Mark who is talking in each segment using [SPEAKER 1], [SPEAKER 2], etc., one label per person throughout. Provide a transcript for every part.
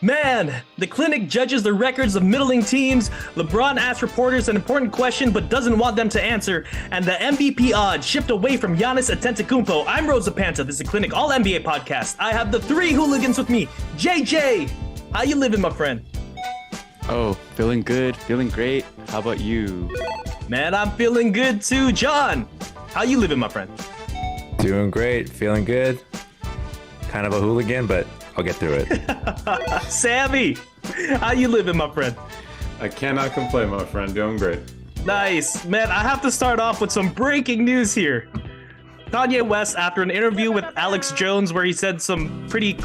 [SPEAKER 1] Man, the clinic judges the records of middling teams. LeBron asks reporters an important question but doesn't want them to answer. And the MVP odds shift away from Giannis Antetokounmpo. I'm Rosa Panta. This is the Clinic All NBA podcast. I have the three hooligans with me. JJ, how you living, my friend?
[SPEAKER 2] Oh, feeling good, feeling great. How about you?
[SPEAKER 1] Man, I'm feeling good too. John, how you living, my friend?
[SPEAKER 3] Doing great, feeling good. Kind of a hooligan, but I'll get through it.
[SPEAKER 1] Sammy, how you living, my friend?
[SPEAKER 4] I cannot complain, my friend. Doing great.
[SPEAKER 1] Nice. Man, I have to start off with some breaking news here. Kanye West, after an interview with Alex Jones where he said some pretty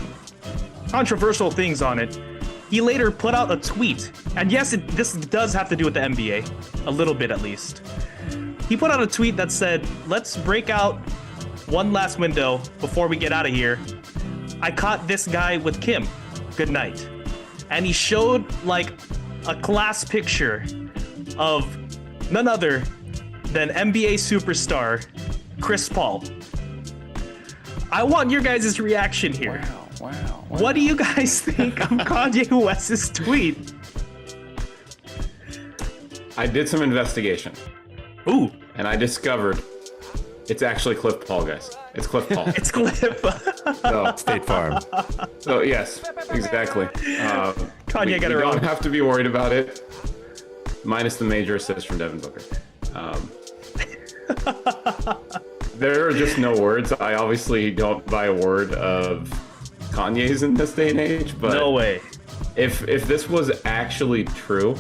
[SPEAKER 1] controversial things on it, he later put out a tweet. And yes, this does have to do with the NBA, a little bit at least. He put out a tweet that said, let's break out one last window before we get out of here. I caught this guy with Kim. Good night. And he showed like a class picture of none other than NBA superstar Chris Paul. I want your guys' reaction here.
[SPEAKER 2] Wow.
[SPEAKER 1] What do you guys think of Kanye West's tweet?
[SPEAKER 4] I did some investigation.
[SPEAKER 1] Ooh,
[SPEAKER 4] And I discovered it's actually Cliff Paul, guys. It's Cliff Paul.
[SPEAKER 1] it's Cliff.
[SPEAKER 3] State Farm.
[SPEAKER 4] So yes, exactly.
[SPEAKER 1] Kanye
[SPEAKER 4] we
[SPEAKER 1] got it wrong.
[SPEAKER 4] don't have to be worried about it. Minus the major assist from Devin Booker. There are just no words. I obviously don't buy a word of Kanye's in this day and age, but
[SPEAKER 1] No way.
[SPEAKER 4] if this was actually true,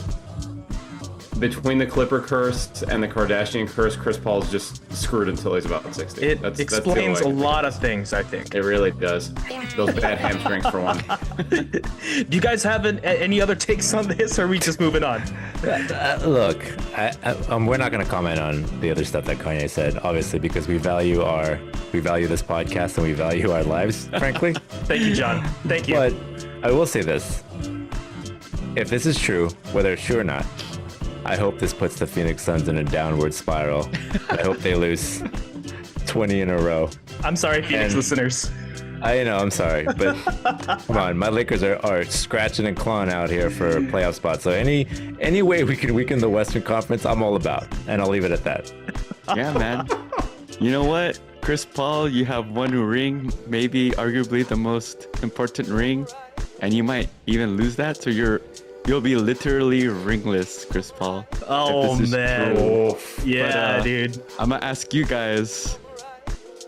[SPEAKER 4] between the Clipper curse and the Kardashian curse, Chris Paul's just screwed until he's about 60.
[SPEAKER 1] It
[SPEAKER 4] That's the
[SPEAKER 1] explains
[SPEAKER 4] way
[SPEAKER 1] a
[SPEAKER 4] I think.
[SPEAKER 1] lot of things, I think.
[SPEAKER 4] It really does. Those bad hamstrings for one.
[SPEAKER 1] Do you guys have any other takes on this, or are we just moving on?
[SPEAKER 3] Look, we're not going to comment on the other stuff that Kanye said, obviously, because we value this podcast and we value our lives, frankly.
[SPEAKER 1] Thank you, John. Thank you.
[SPEAKER 3] But I will say this: if this is true, whether it's true or not, I hope this puts the Phoenix Suns in a downward spiral. I hope they lose 20 in a row.
[SPEAKER 1] I'm sorry, Phoenix
[SPEAKER 3] and-
[SPEAKER 1] listeners.
[SPEAKER 3] I'm sorry, but come on, my Lakers are scratching and clawing out here for playoff spots. So any way we can weaken the Western Conference, I'm all about, and I'll leave it at that.
[SPEAKER 2] Yeah, man. You know what? Chris Paul, you have one ring, maybe arguably the most important ring, and you might even lose that, so you'll be literally ringless, Chris Paul.
[SPEAKER 1] Oh,
[SPEAKER 2] if this is
[SPEAKER 1] man.
[SPEAKER 2] true.
[SPEAKER 1] Yeah,
[SPEAKER 2] But,
[SPEAKER 1] dude.
[SPEAKER 2] I'm gonna ask you guys,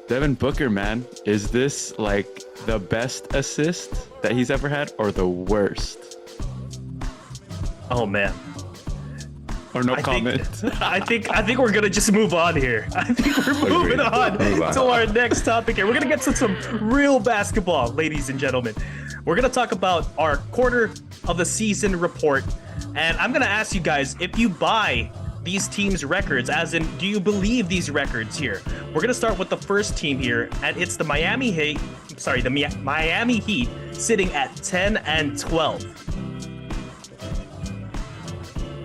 [SPEAKER 2] Devin Booker, man, is this like the best assist that he's ever had or the worst?
[SPEAKER 1] Oh, man.
[SPEAKER 2] Or no
[SPEAKER 1] I
[SPEAKER 2] comment?
[SPEAKER 1] think we're gonna just move on here. I think we're moving on
[SPEAKER 3] Move on.
[SPEAKER 1] to our next topic here. We're gonna get to some real basketball, ladies and gentlemen. We're gonna talk about our quarter of the season report, and I'm gonna ask you guys if you buy these teams' records, as in, do you believe these records here? We're gonna start with the first team here, and it's the Miami Heat. Sorry, the Miami Heat, sitting at 10-12.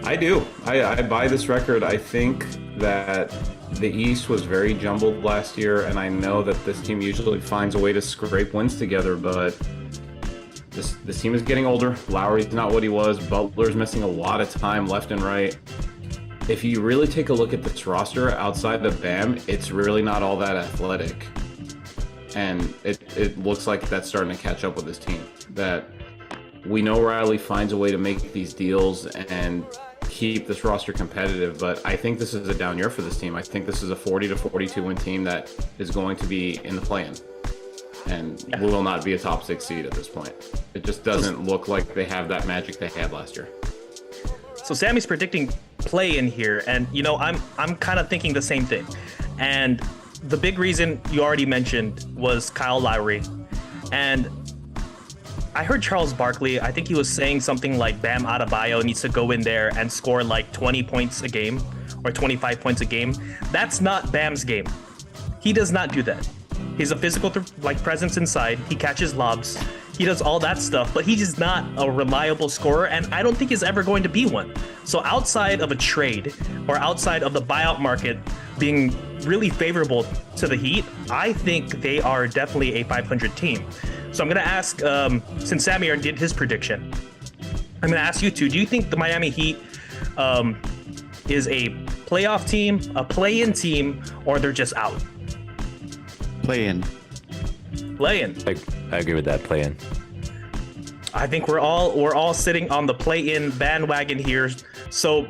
[SPEAKER 4] I do. I buy this record. I think that the East was very jumbled last year, and I know that this team usually finds a way to scrape wins together, but this team is getting older. Lowry's not what he was. Butler's missing a lot of time left and right. If you really take a look at this roster outside of Bam, it's really not all that athletic. And it looks like that's starting to catch up with this team. That we know Riley finds a way to make these deals and keep this roster competitive, but I think this is a down year for this team. I think this is a 40 to 42 win team that is going to be in the play-in and will not be a top 6 seed at this point. It just doesn't look like they have that magic they had last year.
[SPEAKER 1] So Sammy's predicting play in here, and you know I'm kind of thinking the same thing. And the big reason you already mentioned was Kyle Lowry, and I heard Charles Barkley. I think he was saying something like Bam Adebayo needs to go in there and score like 20 points a game or 25 points a game. That's not Bam's game. He does not do that. He's a physical presence inside. He catches lobs. He does all that stuff, but he's not a reliable scorer, and I don't think he's ever going to be one. So outside of a trade or outside of the buyout market being really favorable to the Heat, I think they are definitely a 500 team. So I'm gonna ask, since Sammy did his prediction, I'm gonna ask you two. Do you think the Miami Heat is a playoff team, a play-in team, or they're just out?
[SPEAKER 2] Play-in.
[SPEAKER 1] Play-in.
[SPEAKER 3] I agree with that. Play-in.
[SPEAKER 1] I think we're all sitting on the play-in bandwagon here. So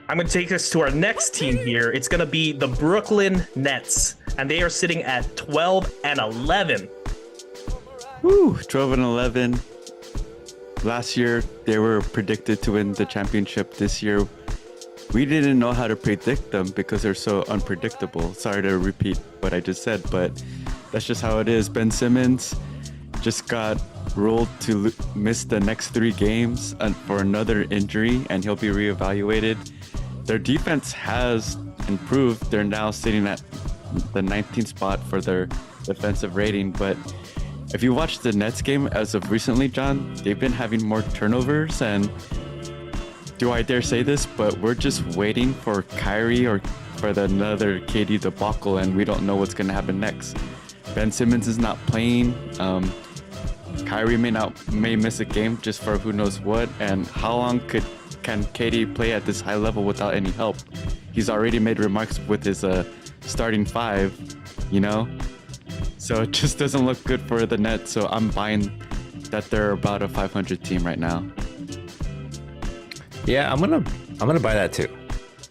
[SPEAKER 1] I'm gonna take us to our next team here. It's gonna be the Brooklyn Nets, and they are sitting at 12 and 11.
[SPEAKER 2] Woo, 12 and 11. Last year, they were predicted to win the championship. This year, we didn't know how to predict them because they're so unpredictable. Sorry to repeat what I just said, but that's just how it is. Ben Simmons just got ruled to miss the next 3 games for another injury, and he'll be reevaluated. Their defense has improved. They're now sitting at the 19th spot for their defensive rating, but if you watch the Nets game as of recently, John, they've been having more turnovers, and do I dare say this, but we're just waiting for Kyrie or for another KD debacle, and we don't know what's going to happen next. Ben Simmons is not playing. Kyrie may miss a game just for who knows what, and how long can KD play at this high level without any help? He's already made remarks with his starting 5, you know? So it just doesn't look good for the Nets. So I'm buying that they're about a 500 team right now.
[SPEAKER 3] Yeah, I'm gonna buy that too.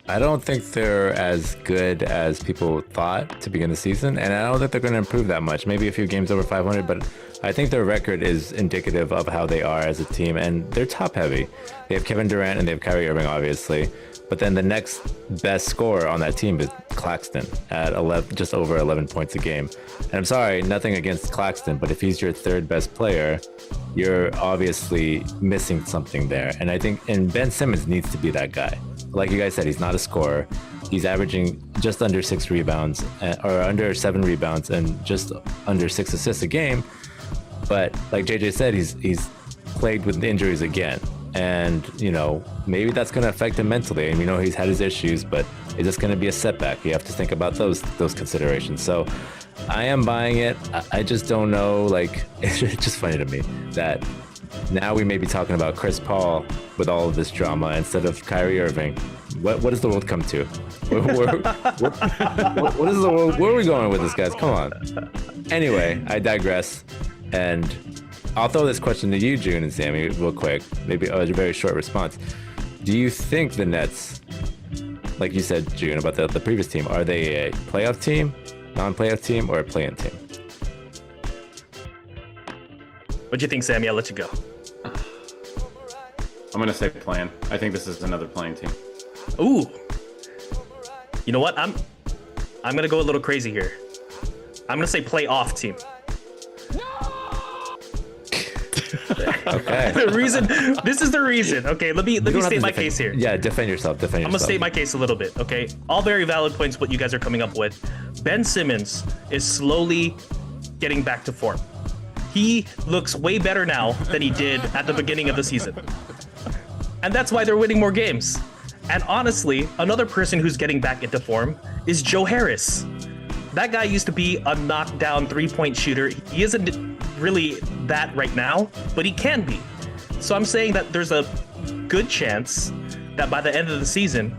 [SPEAKER 3] I don't think they're as good as people thought to begin the season, and I don't think they're going to improve that much. Maybe a few games over 500, but I think their record is indicative of how they are as a team, and they're top heavy. They have Kevin Durant and they have Kyrie Irving, obviously, but then the next best scorer on that team is Claxton at 11, just over 11 points a game. And I'm sorry, nothing against Claxton, but if he's your 3rd best player, you're obviously missing something there. And I think, and Ben Simmons needs to be that guy. Like you guys said, he's not a scorer. He's averaging just under 6 rebounds, or under 7 rebounds, and just under 6 assists a game. But like JJ said, he's plagued with injuries again. And, you know, maybe that's going to affect him mentally. And, you know, he's had his issues, but is this going to be a setback? You have to think about those considerations. So I am buying it. I just don't know. Like, it's just funny to me that now we may be talking about Chris Paul with all of this drama instead of Kyrie Irving. What does the world come to? What is the world? Where are we going with this, guys? Come on. Anyway, I digress. And I'll throw this question to you, June and Sammy, real quick. Maybe a very short response. Do you think the Nets, like you said, June, about the previous team, are they a playoff team, non-playoff team, or a play-in team?
[SPEAKER 1] What do you think, Sammy? I'll let you go.
[SPEAKER 4] I'm gonna say play-in. I think this is another play-in team.
[SPEAKER 1] Ooh. You know what? I'm gonna go a little crazy here. I'm gonna say playoff team.
[SPEAKER 3] Okay.
[SPEAKER 1] This is the reason. Okay, let me state my case here.
[SPEAKER 3] Yeah, defend yourself.
[SPEAKER 1] I'm gonna state my case a little bit, okay? All very valid points what you guys are coming up with. Ben Simmons is slowly getting back to form. He looks way better now than he did at the beginning of the season. And that's why they're winning more games. And honestly, another person who's getting back into form is Joe Harris. That guy used to be a knockdown 3-point shooter. He isn't really that right now, but he can be. So I'm saying that there's a good chance that by the end of the season,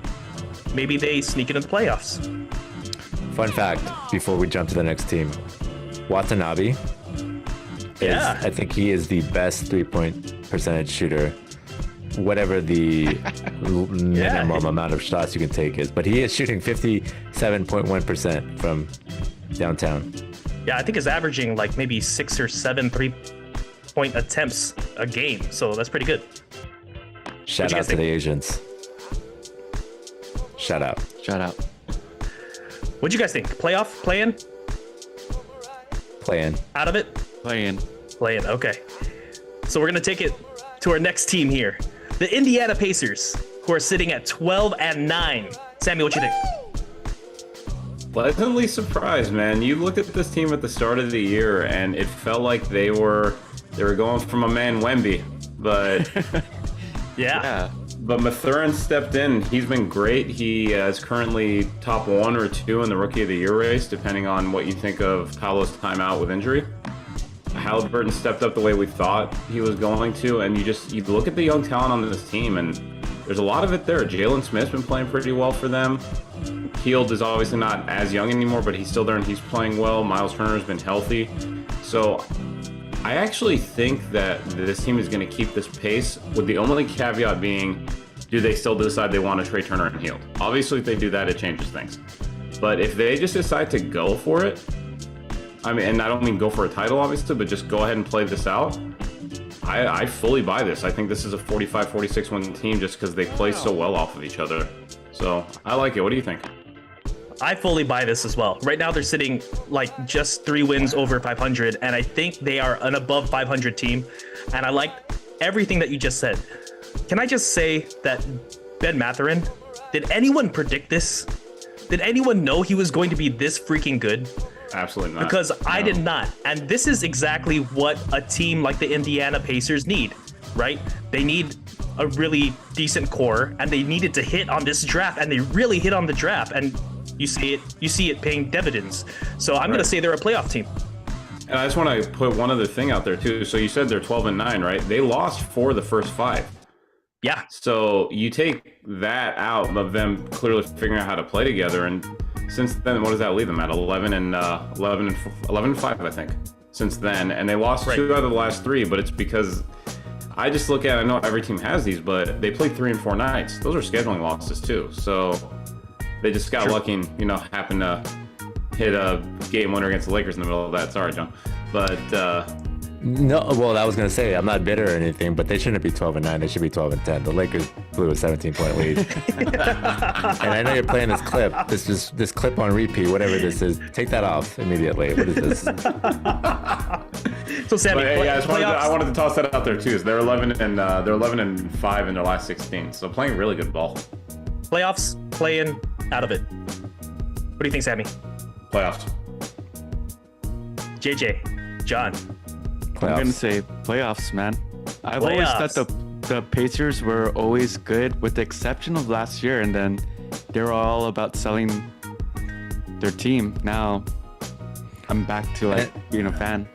[SPEAKER 1] maybe they sneak into the playoffs.
[SPEAKER 3] Fun fact, before we jump to the next team, Watanabe I think he is the best 3-point percentage shooter, whatever the minimum amount of shots you can take is. But he is shooting 57.1% from downtown.
[SPEAKER 1] Yeah, I think he's averaging like maybe 6 or 7 3-point attempts a game. So that's pretty good.
[SPEAKER 3] Shout out to the Asians. Shout out.
[SPEAKER 1] What'd you guys think? Playoff? Play-in?
[SPEAKER 3] Play-in.
[SPEAKER 1] Out of it?
[SPEAKER 2] Play-in.
[SPEAKER 1] Play-in, okay. So we're going to take it to our next team here. The Indiana Pacers, who are sitting at 12 and 9. Sammy, what you think?
[SPEAKER 4] Pleasantly surprised, man. You looked at this team at the start of the year, and it felt like they were going from a man Wemby, but
[SPEAKER 1] Yeah.
[SPEAKER 4] But Mathurin stepped in. He's been great. He is currently top 1 or 2 in the Rookie of the Year race, depending on what you think of Paolo's timeout with injury. Halliburton stepped up the way we thought he was going to, and you look at the young talent on this team, and there's a lot of it there. Jalen Smith's been playing pretty well for them. Hield is obviously not as young anymore, but he's still there and he's playing well. Miles Turner's been healthy. So I actually think that this team is going to keep this pace, with the only caveat being, do they still decide they want to trade Turner and Hield? Obviously, if they do that, it changes things. But if they just decide to go for it, I mean, and I don't mean go for a title, obviously, but just go ahead and play this out, I fully buy this. I think this is a 45-46 win team just because they play so well off of each other. So I like it. What do you think?
[SPEAKER 1] I fully buy this as well. Right now, they're sitting like just 3 wins over 500, and I think they are an above 500 team. And I like everything that you just said. Can I just say that Ben Mathurin, did anyone predict this? Did anyone know he was going to be this freaking good?
[SPEAKER 4] Absolutely not.
[SPEAKER 1] Because I did not. And this is exactly what a team like the Indiana Pacers need, right? They need a really decent core, and they needed to hit on this draft, and they really hit on the draft, and you see it paying dividends. So I'm going to say they're a playoff team.
[SPEAKER 4] And I just want to put one other thing out there too. So you said they're 12-9, right? They lost 4 of the first 5.
[SPEAKER 1] Yeah.
[SPEAKER 4] So you take that out of them clearly figuring out how to play together, and since then, what does that leave them at? 11 and 5, I think. Since then, and they lost 2 out of the last 3, but it's because I just look at, I know every team has these, but they played 3 and 4 nights. Those are scheduling losses too. So they just got lucky and, happened to hit a game winner against the Lakers in the middle of that. Sorry, John. But
[SPEAKER 3] No, well, I was going to say, I'm not bitter or anything, but they shouldn't be 12-9. They should be 12-10. The Lakers blew a 17-point lead. And I know you're playing this clip. This clip on repeat, whatever this is. Take that off immediately. What is this?
[SPEAKER 1] So Sammy,
[SPEAKER 4] I wanted to toss that out there too. So they're 11 and 5 in their last 16. So playing really good ball.
[SPEAKER 1] Playoffs, playing out of it. What do you think, Sammy?
[SPEAKER 4] Playoffs.
[SPEAKER 1] JJ, John.
[SPEAKER 2] I'm going to say playoffs, man. I've always thought the Pacers were always good, with the exception of last year, and then they were all about selling their team. Now I'm back to being a fan.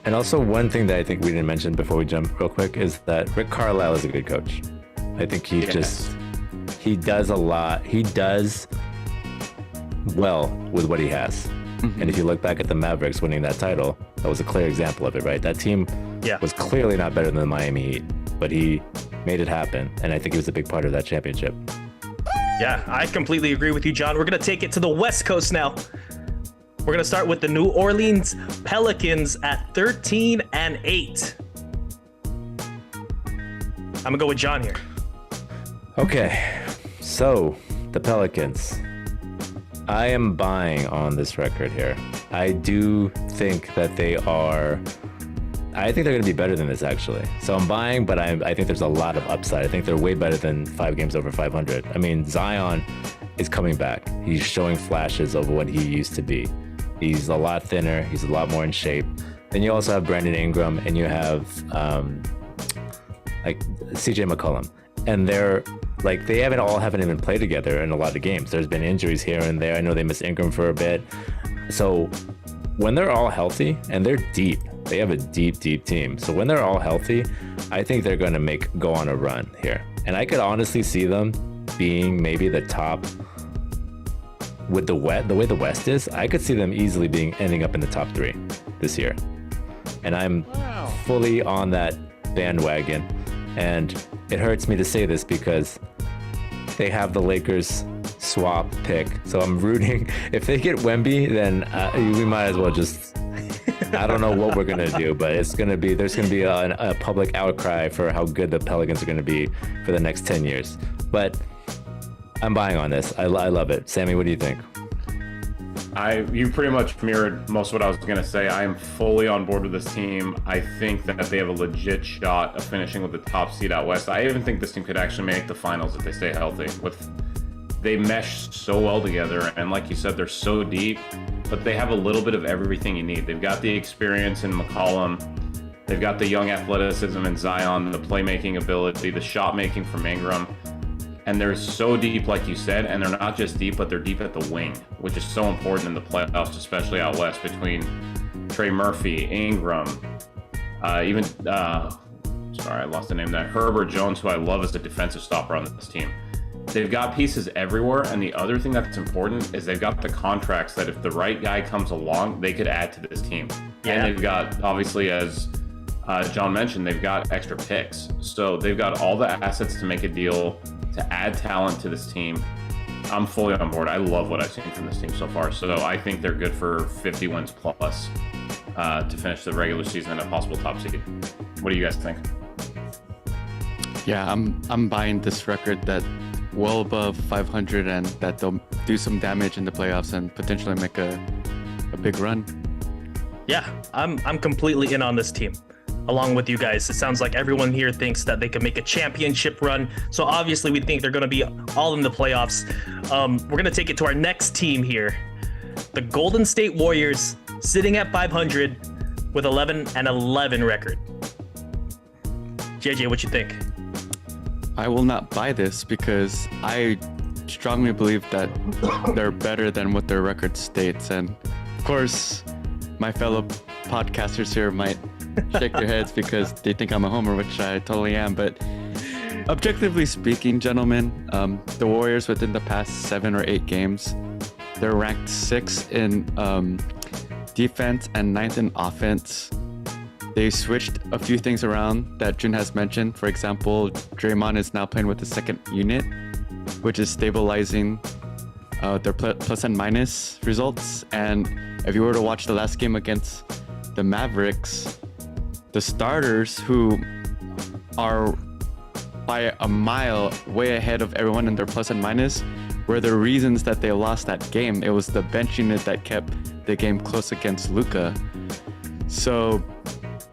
[SPEAKER 3] And also, one thing that I think we didn't mention before we jump real quick is that Rick Carlisle is a good coach. I think he does a lot. He does well with what he has. Mm-hmm. And if you look back at the Mavericks winning that title, that was a clear example of it, right? That team was clearly not better than the Miami Heat, but he made it happen. And I think he was a big part of that championship.
[SPEAKER 1] Yeah, I completely agree with you, John. We're going to take it to the West Coast now. We're going to start with the New Orleans Pelicans at 13-8. I'm going to go with John here.
[SPEAKER 3] Okay, so the Pelicans. I am buying on this record here. I do think that I think they're going to be better than this, actually. So I'm buying, but I think there's a lot of upside. I think they're way better than 5 games over 500. I mean, Zion is coming back. He's showing flashes of what he used to be. He's a lot thinner. He's a lot more in shape. Then you also have Brandon Ingram, and you have CJ McCollum. And they haven't even played together in a lot of games. There's been injuries here and there. I know they missed Ingram for a bit. So when they're all healthy, and they're deep, they have a deep team. So when they're all healthy, I think they're going to go on a run here. And I could honestly see them being maybe the top with the way the West is. I could see them easily ending up in the top 3 this year. And I'm fully on that bandwagon. And it hurts me to say this because they have the Lakers swap pick. So I'm rooting. If they get Wemby, then we might as well just, I don't know what we're going to do, but there's going to be a public outcry for how good the Pelicans are going to be for the next 10 years. But I'm buying on this. I love it. Sammy, what do you think?
[SPEAKER 4] You pretty much mirrored most of what I was going to say. I am fully on board with this team. I think that they have a legit shot of finishing with the top seed out west. I even think this team could actually make the finals if they stay healthy. They mesh so well together, and like you said, they're so deep, but they have a little bit of everything you need. They've got the experience in McCollum. They've got the young athleticism in Zion, the playmaking ability, the shot making from Ingram. And they're so deep, like you said, and they're not just deep, but they're deep at the wing, which is so important in the playoffs, especially out west between Trey Murphy, Ingram, even sorry, I lost the name there. Herbert Jones, who I love as a defensive stopper on this team. They've got pieces everywhere, and the other thing that's important is they've got the contracts that if the right guy comes along, they could add to this team.
[SPEAKER 1] Yeah.
[SPEAKER 4] And they've got, obviously, as John mentioned, they've got extra picks. So they've got all the assets to make a deal, to add talent to this team. I'm fully on board. I love what I've seen from this team so far. So I think they're good for 50 wins plus to finish the regular season in a possible top seed. What do you guys think?
[SPEAKER 2] Yeah, I'm buying this record that well above 500 and that they'll do some damage in the playoffs and potentially make a big run.
[SPEAKER 1] Yeah, I'm completely in on this team. Along with you guys, it sounds like everyone here thinks that they can make a championship run. So obviously we think they're going to be all in the playoffs. We're going to take it to our next team here. The Golden State Warriors, sitting at 500 with 11-11 record. JJ, what you think?
[SPEAKER 2] I will not buy this because I strongly believe that they're better than what their record states. And of course, my fellow podcasters here might shake their heads because they think I'm a homer, which I totally am. But objectively speaking, gentlemen, the Warriors within the past 7 or 8 games, they're ranked 6th in defense and 9th in offense. They switched a few things around that Jun has mentioned. For example, Draymond is now playing with the second unit, which is stabilizing their plus and minus results. And if you were to watch the last game against the Mavericks, the starters, who are by a mile way ahead of everyone in their plus and minus, were the reasons that they lost that game. It was the bench unit that kept the game close against Luka. So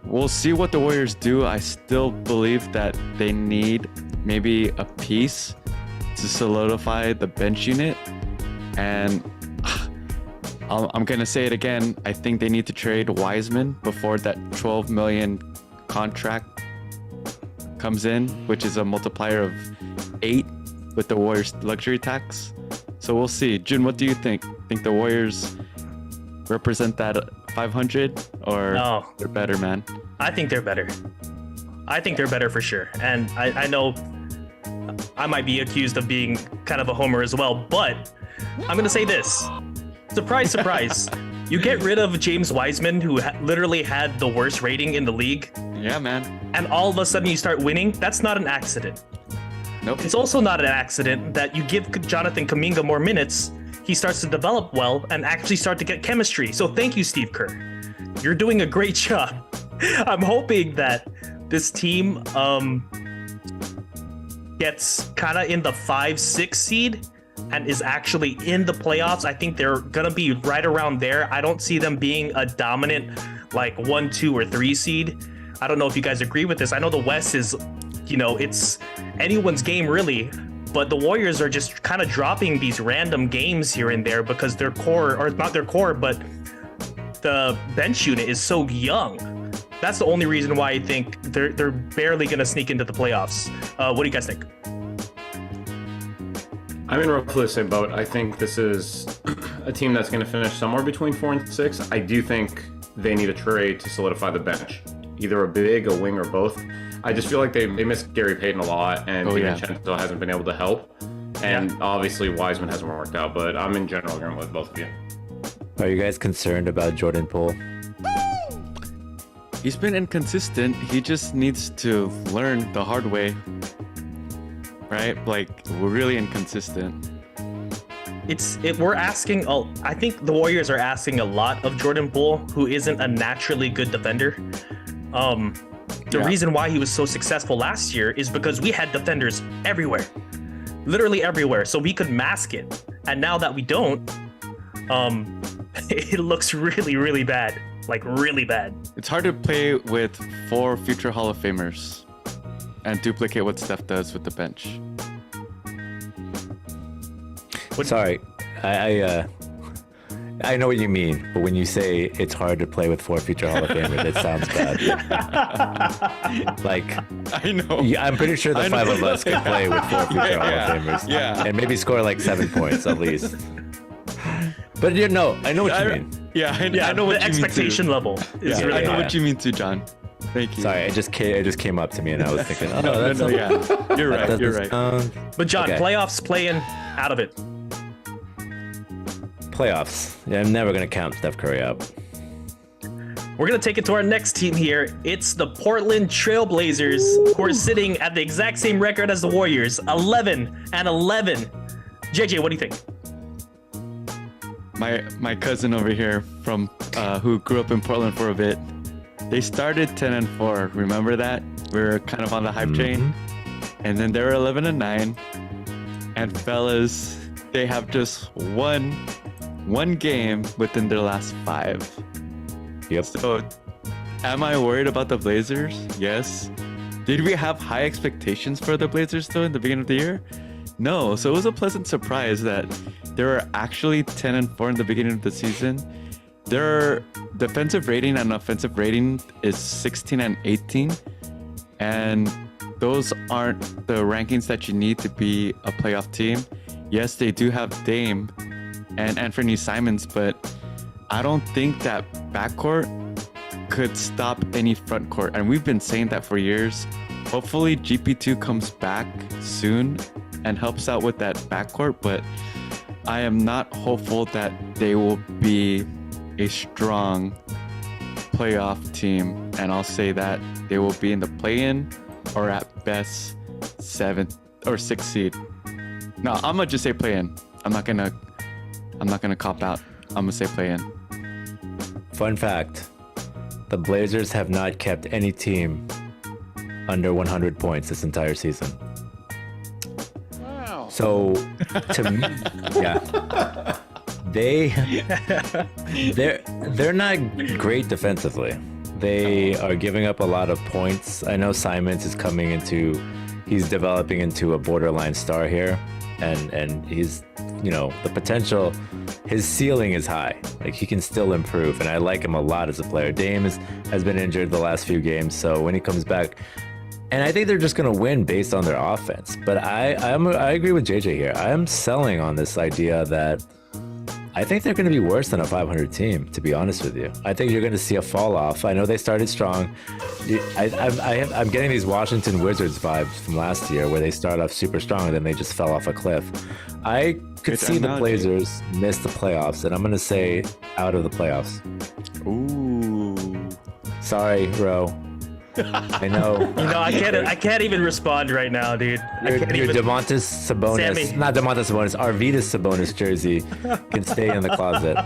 [SPEAKER 2] we'll see what the Warriors do. I still believe that they need maybe a piece to solidify the bench unit. And I'm going to say it again. I think they need to trade Wiseman before that $12 million contract comes in, which is a multiplier of 8 with the Warriors luxury tax. So we'll see. Jun, what do you think? Think the Warriors represent that 500 or
[SPEAKER 1] No.
[SPEAKER 2] they're better, man?
[SPEAKER 1] I think they're better. I think they're better for sure. And I know I might be accused of being kind of a homer as well, but I'm going to say this. Surprise, surprise. You get rid of James Wiseman, who literally had the worst rating in the league,
[SPEAKER 2] Yeah, man.
[SPEAKER 1] and all of a sudden you start winning. That's not an accident.
[SPEAKER 2] Nope.
[SPEAKER 1] It's also not an accident that you give Jonathan Kuminga more minutes. He starts to develop well and actually start to get chemistry. So thank you, Steve Kerr. You're doing a great job. I'm hoping that this team gets kind of in the 5-6 seed and is actually in the playoffs. I think they're gonna be right around there. I don't see them being a dominant like 1, 2, or 3 seed. I don't know if you guys agree with this. I know the West is, it's anyone's game really, but the Warriors are just kind of dropping these random games here and there because their core, or not their core, but the bench unit is so young. That's the only reason why I think they're barely gonna sneak into the playoffs. What do you guys think?
[SPEAKER 4] I'm in roughly the same boat. I think this is a team that's going to finish somewhere between 4 and 6. I do think they need a trade to solidify the bench, either a big, a wing, or both. I just feel like they miss Gary Payton a lot, and DiVincenzo hasn't been able to help. And obviously Wiseman hasn't worked out, but I'm in general agreement with both of you.
[SPEAKER 3] Are you guys concerned about Jordan Poole?
[SPEAKER 2] He's been inconsistent. He just needs to learn the hard way. Right? Like, we're really inconsistent.
[SPEAKER 1] We're asking, I think the Warriors are asking a lot of Jordan Poole, who isn't a naturally good defender. The reason why he was so successful last year is because we had defenders everywhere, literally everywhere, so we could mask it. And now that we don't, it looks really, really bad, like really bad.
[SPEAKER 2] It's hard to play with 4 future Hall of Famers and duplicate what Steph does with the bench.
[SPEAKER 3] Sorry, I know what you mean, but when you say it's hard to play with 4 future Hall of Famers, it sounds bad. Like,
[SPEAKER 2] I know.
[SPEAKER 3] I'm pretty sure the 5 of us can play with 4 future Hall of Famers.
[SPEAKER 2] Yeah.
[SPEAKER 3] And maybe score like 7 points at least. But I know what you mean.
[SPEAKER 2] Yeah, I
[SPEAKER 1] Yeah,
[SPEAKER 2] know what
[SPEAKER 1] the
[SPEAKER 2] you mean
[SPEAKER 1] expectation
[SPEAKER 2] too.
[SPEAKER 1] level is
[SPEAKER 2] Yeah,
[SPEAKER 1] really
[SPEAKER 2] I know
[SPEAKER 1] high.
[SPEAKER 2] what you mean too, John. Thank you.
[SPEAKER 3] Sorry, it just came up to me, and I was thinking, oh,
[SPEAKER 2] No,
[SPEAKER 3] that's
[SPEAKER 2] yeah, you're right.
[SPEAKER 3] that
[SPEAKER 2] You're
[SPEAKER 3] doesn't
[SPEAKER 2] right.
[SPEAKER 3] sound-
[SPEAKER 1] But John,
[SPEAKER 3] Okay.
[SPEAKER 1] playoffs playing out of it.
[SPEAKER 3] Playoffs. Yeah, I'm never gonna count Steph Curry out.
[SPEAKER 1] We're going to take it to our next team here. It's the Portland Trailblazers, who are sitting at the exact same record as the Warriors, 11-11. JJ, what do you think?
[SPEAKER 2] My cousin over here from who grew up in Portland for a bit. They started 10-4. Remember that? We were kind of on the hype train, and then they were 11-9. And fellas, they have just one game within their last 5.
[SPEAKER 3] Yep.
[SPEAKER 2] So, am I worried about the Blazers? Yes. Did we have high expectations for the Blazers though in the beginning of the year? No. So it was a pleasant surprise that they were actually 10-4 in the beginning of the season. Their defensive rating and offensive rating is 16 and 18, and those aren't the rankings that you need to be a playoff team. Yes, they do have Dame and Anthony Simons, but I don't think that backcourt could stop any front court. And we've been saying that for years. Hopefully GP2 comes back soon and helps out with that backcourt, but I am not hopeful that they will be a strong playoff team. And I'll say that they will be in the play-in or at best 7th or 6th seed. No, I'm gonna just say play-in. I'm not gonna cop out. I'm gonna say play-in.
[SPEAKER 3] Fun fact: the Blazers have not kept any team under 100 points this entire season. Wow. So, to me, yeah, they're not great defensively. They are giving up a lot of points. I know Simons is he's developing into a borderline star here, and he's, the potential, his ceiling is high. Like, he can still improve, and I like him a lot as a player. Dame has been injured the last few games, so when he comes back, and I think they're just gonna win based on their offense. But I agree with JJ here. I am selling on this idea that I think they're going to be worse than a 500 team, to be honest with you. I think you're going to see a fall off. I know they started strong. I'm getting these Washington Wizards vibes from last year where they start off super strong and then they just fell off a cliff. I could
[SPEAKER 2] Good
[SPEAKER 3] see the
[SPEAKER 2] analogy.
[SPEAKER 3] Blazers miss the playoffs, and I'm going to say out of the playoffs.
[SPEAKER 2] Ooh.
[SPEAKER 3] Sorry, Ro. I know.
[SPEAKER 1] I can't even respond right now, dude. I can't
[SPEAKER 3] Your
[SPEAKER 1] even.
[SPEAKER 3] Domantas Sabonis,
[SPEAKER 1] Sammy.
[SPEAKER 3] not Domantas Sabonis, Arvydas Sabonis jersey can stay in the closet.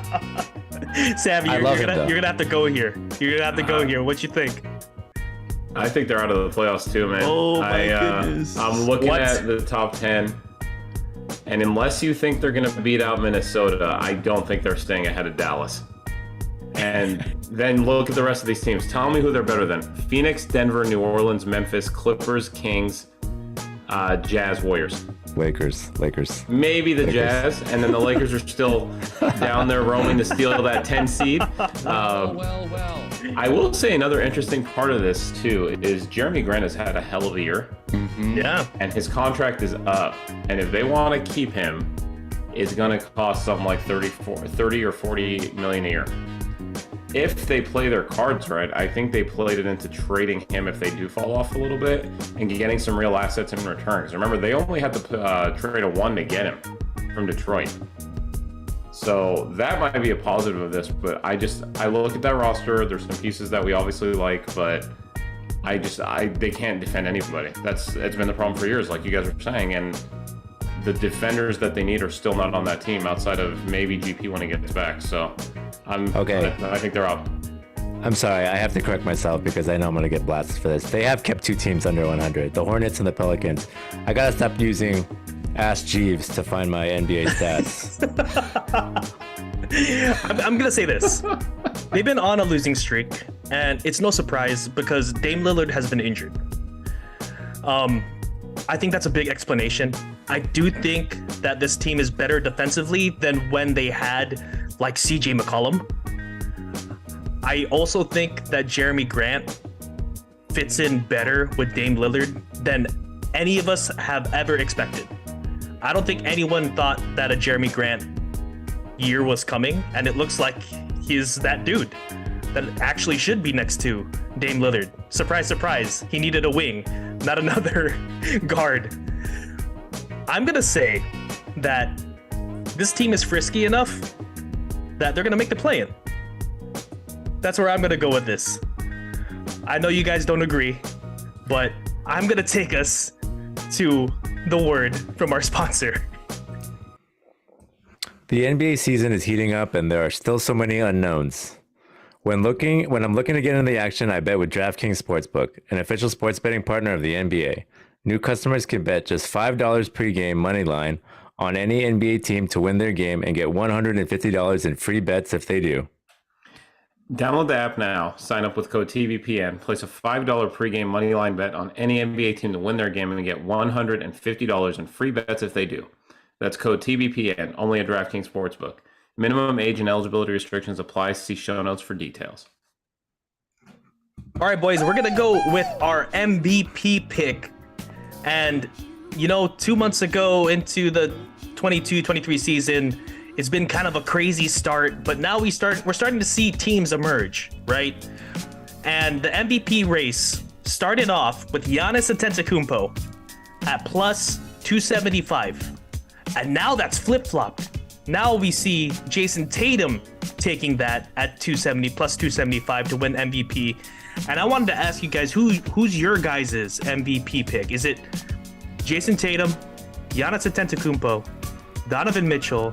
[SPEAKER 1] Sam,
[SPEAKER 3] I
[SPEAKER 1] you're
[SPEAKER 3] love him,
[SPEAKER 1] gonna
[SPEAKER 3] though.
[SPEAKER 1] have to go here. You're gonna have to go here. What you think?
[SPEAKER 4] I think they're out of the playoffs too, man.
[SPEAKER 2] Oh, my goodness.
[SPEAKER 4] I'm looking
[SPEAKER 1] What?
[SPEAKER 4] at the top 10, and unless you think they're going to beat out Minnesota, I don't think they're staying ahead of Dallas. And then look at the rest of these teams. Tell me who they're better than. Phoenix, Denver, New Orleans, Memphis, Clippers, Kings, Jazz, Warriors.
[SPEAKER 3] Lakers.
[SPEAKER 4] Maybe the
[SPEAKER 3] Lakers.
[SPEAKER 4] Jazz, and then the Lakers are still down there roaming to steal that 10 seed. I will say another interesting part of this too is Jeremy Grant has had a hell of a year,
[SPEAKER 1] Yeah.
[SPEAKER 4] and his contract is up. And if they want to keep him, it's going to cost something like 30 or 40 million a year. If they play their cards right, I think they played it into trading him if they do fall off a little bit and getting some real assets in return. 'Cause remember, they only had to trade a 1 to get him from Detroit. So that might be a positive of this, but I look at that roster. There's some pieces that we obviously like, but they can't defend anybody. It's been the problem for years, like you guys are saying, and the defenders that they need are still not on that team outside of maybe GP when he gets back. So I think they're out.
[SPEAKER 3] I'm sorry, I have to correct myself because I know I'm going to get blasted for this. They have kept 2 teams under 100, the Hornets and the Pelicans. I got to stop using Ask Jeeves to find my NBA stats.
[SPEAKER 1] I'm gonna say this. They've been on a losing streak, and it's no surprise because Dame Lillard has been injured. I think that's a big explanation. I do think that this team is better defensively than when they had like CJ McCollum. I also think that Jeremy Grant fits in better with Dame Lillard than any of us have ever expected. I don't think anyone thought that a Jeremy Grant year was coming, and it looks like he's that dude that actually should be next to Dame Lillard. Surprise, surprise, he needed a wing, not another guard. I'm gonna say that this team is frisky enough that they're gonna make the play-in. That's where I'm gonna go with this. I know you guys don't agree, but I'm gonna take us to the word from our sponsor.
[SPEAKER 3] The NBA season is heating up and there are still so many unknowns. When I'm looking to get into the action, I bet with DraftKings Sportsbook, an official sports betting partner of the NBA. New customers can bet just $5 pregame money line on any NBA team to win their game and get $150 in free bets if they do.
[SPEAKER 4] Download the app now, sign up with code TVPN, place a $5 pregame money line bet on any NBA team to win their game and get $150 in free bets if they do. That's code TVPN, only at DraftKings Sportsbook. Minimum age and eligibility restrictions apply. See show notes for details.
[SPEAKER 1] All right, boys, we're gonna go with our MVP pick. And, 2 months ago into the 22-23 season, it's been kind of a crazy start, but now we're starting to see teams emerge, right? And the MVP race started off with Giannis Antetokounmpo at plus 275. And now that's flip-flopped. Now we see Jason Tatum taking that at plus 275 to win MVP. And I wanted to ask you guys, who's your guys' MVP pick? Is it Jason Tatum, Giannis Antetokounmpo, Donovan Mitchell,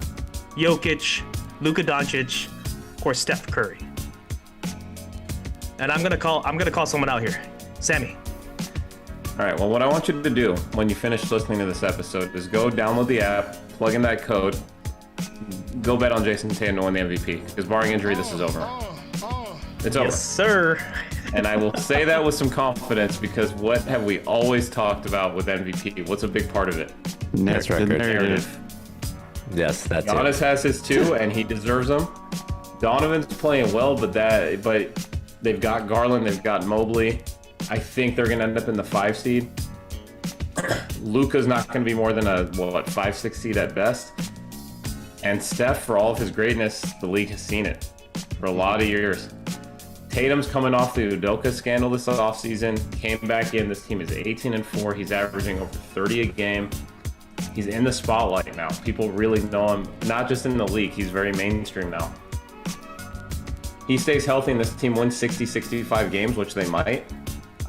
[SPEAKER 1] Jokic, Luka Doncic, or Steph Curry? And I'm gonna call someone out here. Sammy.
[SPEAKER 4] All right, well, what I want you to do when you finish listening to this episode is go download the app, plug in that code, go bet on Jason Tatum to win the MVP. Because barring injury, this is over. It's over.
[SPEAKER 1] Yes, sir.
[SPEAKER 4] And I will say that with some confidence because what have we always talked about with MVP? What's a big part of it?
[SPEAKER 3] That's right.
[SPEAKER 4] Narrative.
[SPEAKER 3] Yes, that's it.
[SPEAKER 4] Giannis has his too, and he deserves them. Donovan's playing well, but they've got Garland, they've got Mobley. I think they're going to end up in the 5 seed. Luka's not going to be more than a 5-6 seed at best. And Steph, for all of his greatness, the league has seen it for a lot of years. Tatum's coming off the Udoka scandal this offseason, came back in. This team is 18-4. He's averaging over 30 a game. He's in the spotlight now. People really know him, not just in the league. He's very mainstream now. He stays healthy and this team wins 60-65 games, which they might.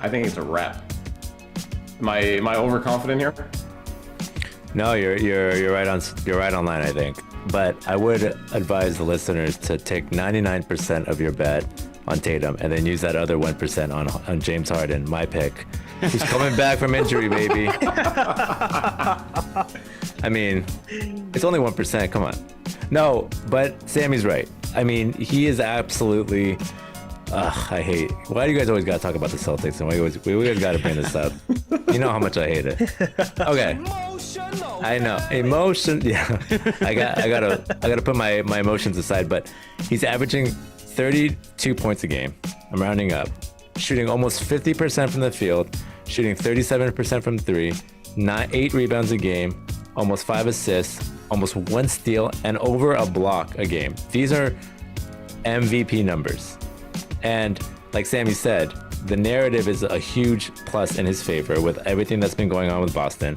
[SPEAKER 4] I think it's a wrap. Am I overconfident here?
[SPEAKER 3] No, you're right on line, I think. But I would advise the listeners to take 99% of your bet on Tatum and then use that other 1% on James Harden, my pick. He's coming back from injury, baby. I mean, it's only 1%. Come on. No, but Sammy's right. I mean, he is absolutely. I hate. Why do you guys always gotta talk about the Celtics? And we always gotta bring this up. You know how much I hate it. Okay. I know emotion. Yeah, I gotta put my emotions aside. But he's averaging 32 points a game. I'm rounding up, shooting almost 50% from the field, shooting 37% from three, 8 rebounds a game, almost 5 assists, almost 1 steal, and over a block a game. These are MVP numbers. And like Sammy said, the narrative is a huge plus in his favor with everything that's been going on with Boston.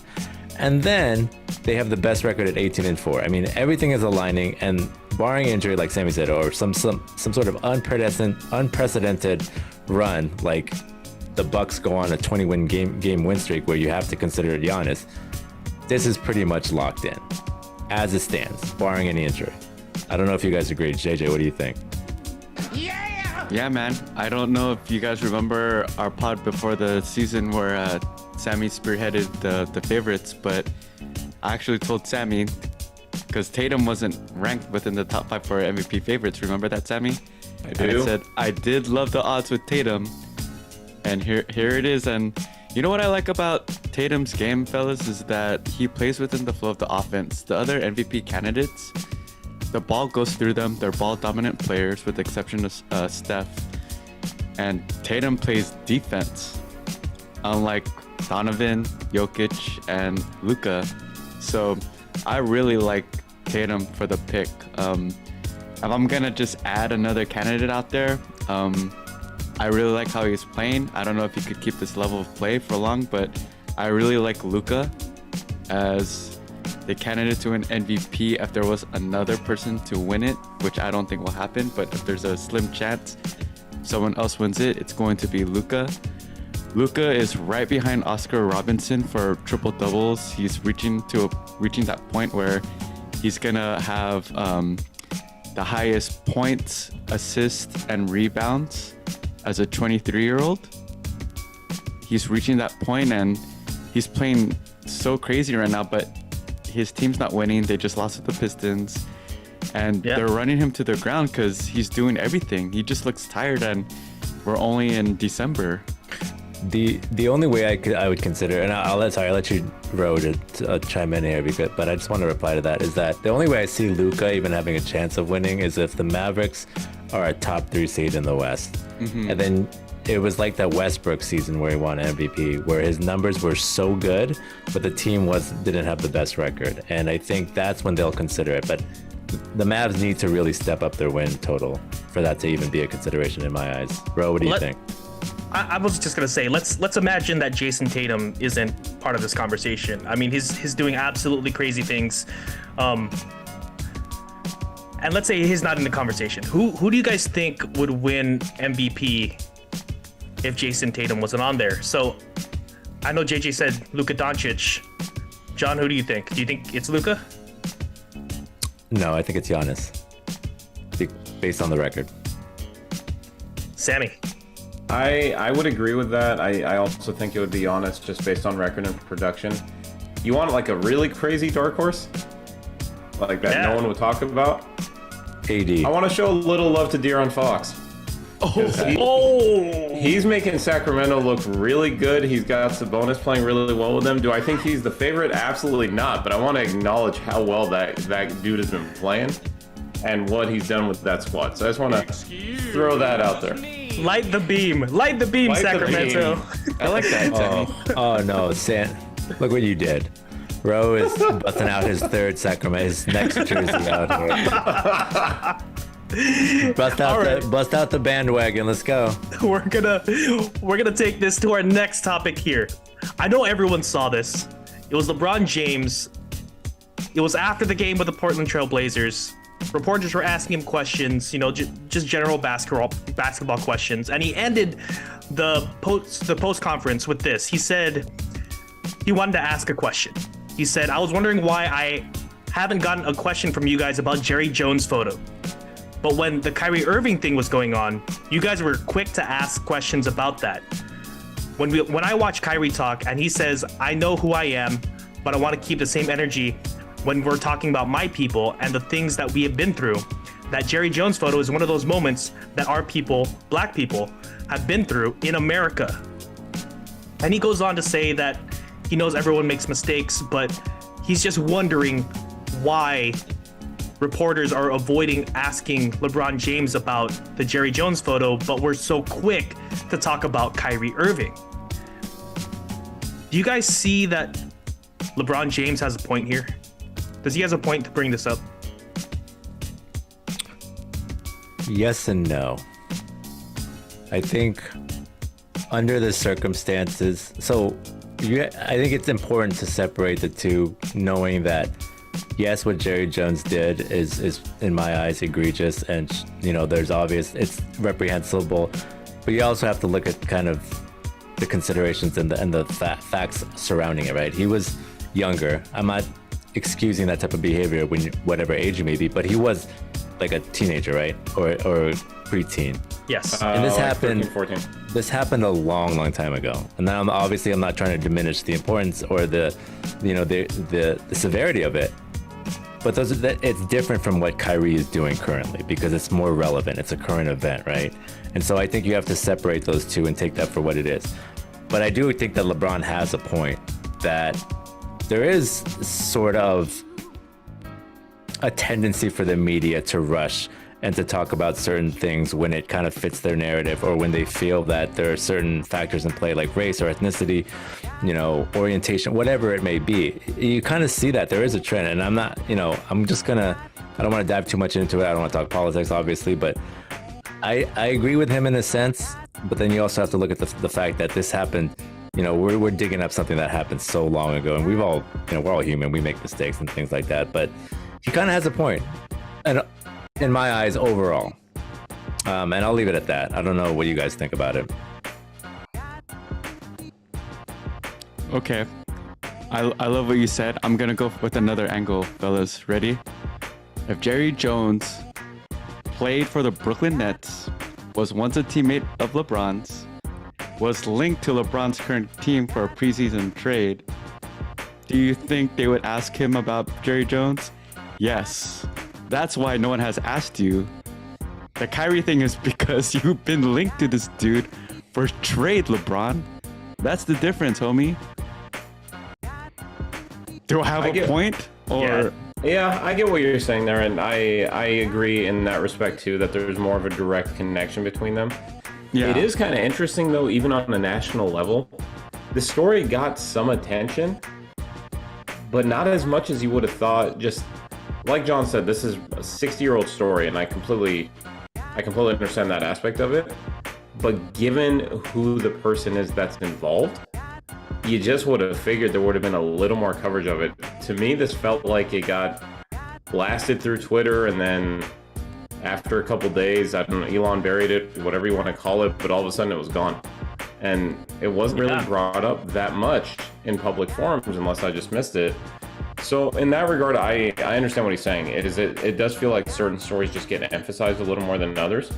[SPEAKER 3] And then they have the best record at 18-4. I mean, everything is aligning, and barring injury, like Sammy said, or some sort of unprecedented run, like the Bucks go on a 20-win game win streak where you have to consider Giannis, this is pretty much locked in as it stands, barring any injury. I don't know if you guys agree. JJ, what do you think?
[SPEAKER 2] Yeah, man. I don't know if you guys remember our pod before the season where Sammy spearheaded the favorites, but I actually told Sammy, because Tatum wasn't ranked within the top 5 for MVP favorites. Remember that, Sammy?
[SPEAKER 4] I do.
[SPEAKER 2] And I said I did love the odds with Tatum, and here it is. And you know what I like about Tatum's game, fellas, is that he plays within the flow of the offense. The other MVP candidates, the ball goes through them. They're ball-dominant players, with the exception of Steph. And Tatum plays defense, unlike Donovan, Jokic, and Luka. So I really like Tatum for the pick. if I'm gonna just add another candidate out there, I really like how he's playing. I don't know if he could keep this level of play for long, but I really like Luka as the candidate to an MVP if there was another person to win it, which I don't think will happen. But if there's a slim chance someone else wins it, it's going to be Luka. Luka is right behind Oscar Robinson for triple doubles. He's reaching that point where he's gonna have the highest points, assists, and rebounds as a 23-year-old. He's reaching that point and he's playing so crazy right now, but his team's not winning. They just lost with the Pistons and they're running him to the ground because he's doing everything. He just looks tired and we're only in December.
[SPEAKER 3] The only way I would consider, and I'll let you Ro to chime in here, but I just want to reply to that, is that the only way I see Luka even having a chance of winning is if the Mavericks are a top 3 seed in the West. And then it was like that Westbrook season where he won MVP, where his numbers were so good, but the team didn't have the best record. And I think that's when they'll consider it. But the Mavs need to really step up their win total for that to even be a consideration in my eyes. Ro, what do you think?
[SPEAKER 1] I was just gonna say, let's imagine that Jason Tatum isn't part of this conversation. I mean, he's doing absolutely crazy things, and let's say he's not in the conversation. Who do you guys think would win MVP if Jason Tatum wasn't on there? So I know JJ said Luka Doncic. John, who do you think? Do you think it's Luka?
[SPEAKER 3] No, I think it's Giannis, based on the record.
[SPEAKER 1] Sammy.
[SPEAKER 4] I would agree with that. I also think it would be honest just based on record and production. You want like a really crazy dark horse? Like that no one would talk about?
[SPEAKER 3] AD.
[SPEAKER 4] I want to show a little love to De'Aaron Fox. He's making Sacramento look really good. He's got Sabonis playing really well with them. Do I think he's the favorite? Absolutely not. But I want to acknowledge how well that dude has been playing and what he's done with that squad. So I just want to throw that out there.
[SPEAKER 1] Light the beam, Sacramento.
[SPEAKER 4] I like that, Sammy.
[SPEAKER 3] Oh no, look what you did. Ro is busting out his next jersey out here. Bust out the bandwagon. Let's go.
[SPEAKER 1] We're gonna take this to our next topic here. I know everyone saw this. It was LeBron James. It was after the game with the Portland Trail Blazers. Reporters were asking him questions, just general basketball questions, and he ended the post conference with this. He said he wanted to ask a question. He said, "I was wondering why I haven't gotten a question from you guys about Jerry Jones' photo. But when the Kyrie Irving thing was going on, you guys were quick to ask questions about that. When I watch Kyrie talk and he says, I know who I am, but I want to keep the same energy when we're talking about my people and the things that we have been through, that Jerry Jones photo is one of those moments that our people, black people, have been through in America." And he goes on to say that he knows everyone makes mistakes, but he's just wondering why reporters are avoiding asking LeBron James about the Jerry Jones photo, but we're so quick to talk about Kyrie Irving. Do you guys see that LeBron James has a point here? Does he has a point to bring this up?
[SPEAKER 3] Yes and no. I think under the circumstances, I think it's important to separate the two, knowing that yes, what Jerry Jones did is in my eyes egregious, and there's it's reprehensible, but you also have to look at kind of the considerations and the facts surrounding it, right? He was younger. I'm not excusing that type of behavior when whatever age you may be, but he was like a teenager, right? Or preteen.
[SPEAKER 1] Yes.
[SPEAKER 3] And this
[SPEAKER 4] Like
[SPEAKER 3] happened
[SPEAKER 4] 13, 14.
[SPEAKER 3] This happened a long time ago. And now I'm not trying to diminish the importance or the severity of it. But it's different from what Kyrie is doing currently because it's more relevant. It's a current event, right? And so I think you have to separate those two and take that for what it is. But I do think that LeBron has a point that there is sort of a tendency for the media to rush and to talk about certain things when it kind of fits their narrative, or when they feel that there are certain factors in play like race or ethnicity, orientation, whatever it may be. You kind of see that there is a trend, and I'm not, I'm just gonna, I don't want to dive too much into it. I don't want to talk politics, obviously, but I agree with him in a sense. But then you also have to look at the fact that this happened. We're digging up something that happened so long ago, and we're all human. We make mistakes and things like that. But he kind of has a point, and in my eyes, overall. And I'll leave it at that. I don't know what you guys think about it.
[SPEAKER 2] Okay. I love what you said. I'm gonna go with another angle, fellas. Ready? If Jerry Jones played for the Brooklyn Nets, was once a teammate of LeBron's, was linked to LeBron's current team for a preseason trade, do you think they would ask him about Jerry Jones? Yes. That's why no one has asked you. The Kyrie thing is because you've been linked to this dude for trade, LeBron. That's the difference, homie. Do I have a point? Or
[SPEAKER 4] Yeah, I get what you're saying there, and I agree in that respect too, that there's more of a direct connection between them.
[SPEAKER 2] Yeah.
[SPEAKER 4] It is kind of interesting though, even on a national level. The story got some attention, but not as much as you would have thought. Just like John said, this is a 60-year-old story, and I completely understand that aspect of it. But given who the person is that's involved, you just would have figured there would have been a little more coverage of it. To me, this felt like it got blasted through Twitter, and then after a couple days, I don't know, Elon buried it, whatever you want to call it, but all of a sudden it was gone. And it wasn't really brought up that much in public forums, unless I just missed it. So in that regard, I understand what he's saying. It does feel like certain stories just get emphasized a little more than others.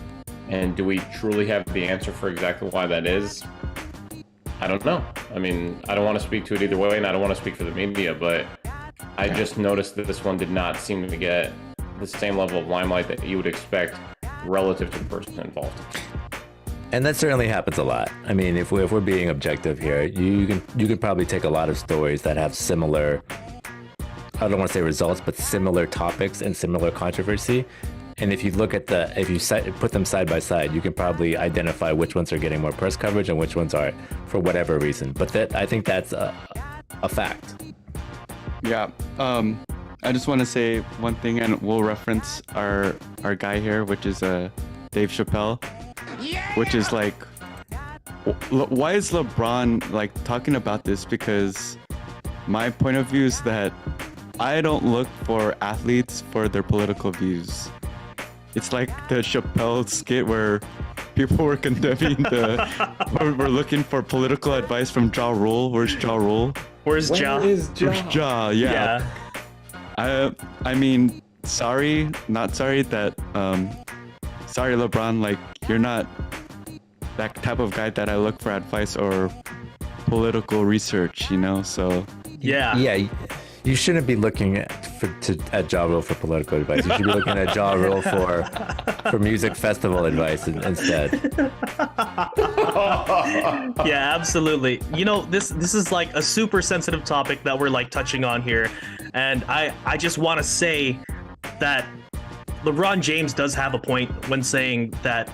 [SPEAKER 4] And do we truly have the answer for exactly why that is? I don't know. I mean, I don't want to speak to it either way, and I don't want to speak for the media, but I just noticed that this one did not seem to get the same level of limelight that you would expect relative to the person involved.
[SPEAKER 3] And that certainly happens a lot. I mean, if we're being objective here, you can probably take a lot of stories that have similar, I don't want to say results, but similar topics and similar controversy. And if you look at put them side by side, you can probably identify which ones are getting more press coverage and which ones aren't, for whatever reason. But I think that's a fact.
[SPEAKER 2] Yeah. I just want to say one thing, and we'll reference our guy here, which is Dave Chappelle, which is like, why is LeBron like talking about this? Because my point of view is that I don't look for athletes for their political views. It's like the Chappelle skit where people were condemning we're looking for political advice from Ja Rule. Where's Ja Rule?
[SPEAKER 1] Where's Ja?
[SPEAKER 4] Where's
[SPEAKER 2] Ja? Yeah. I mean, sorry, not sorry that, sorry LeBron, like you're not that type of guy that I look for advice or political research, so.
[SPEAKER 1] Yeah.
[SPEAKER 3] Yeah. You shouldn't be looking at Ja Rule for political advice. You should be looking at Ja Rule for music festival advice instead.
[SPEAKER 1] Yeah, absolutely. This is like a super sensitive topic that we're like touching on here, and I just want to say that LeBron James does have a point when saying that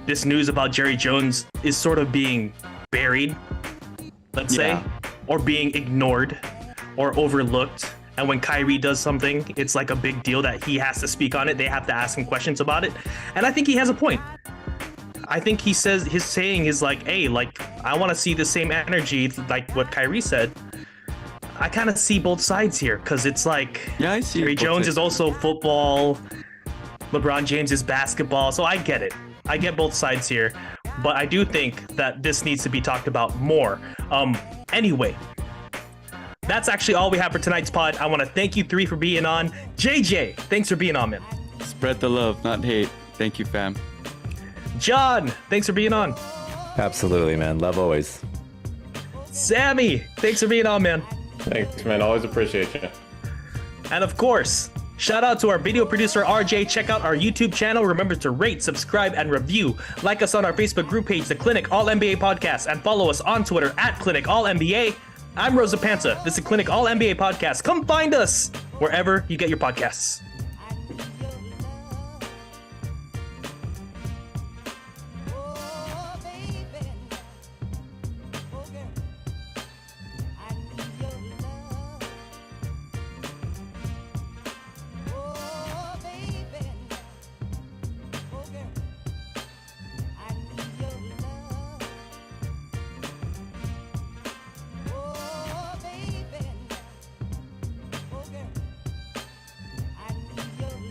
[SPEAKER 1] this news about Jerry Jones is sort of being buried, let's say, or being ignored or overlooked. And when Kyrie does something, it's like a big deal that he has to speak on it. They have to ask him questions about it. And I think he has a point. I think his saying is like, hey, like, I want to see the same energy like what Kyrie said. I kind of see both sides here, because it's like,
[SPEAKER 2] I see
[SPEAKER 1] Jerry Jones is also football, LeBron James is basketball, so I get it. I get both sides here, but I do think that this needs to be talked about more. Anyway, that's actually all we have for tonight's pod. I want to thank you three for being on. JJ, thanks for being on, man.
[SPEAKER 2] Spread the love, not hate. Thank you, fam.
[SPEAKER 1] John, thanks for being on.
[SPEAKER 3] Absolutely, man. Love always.
[SPEAKER 1] Sammy, thanks for being on, man.
[SPEAKER 4] Thanks, man. Always appreciate you.
[SPEAKER 1] And of course, shout out to our video producer, RJ. Check out our YouTube channel. Remember to rate, subscribe, and review. Like us on our Facebook group page, The Clinic All NBA Podcast, and follow us on Twitter at Clinic All NBA. I'm Rosa Panta. This is Clinic All NBA Podcast. Come find us wherever you get your podcasts.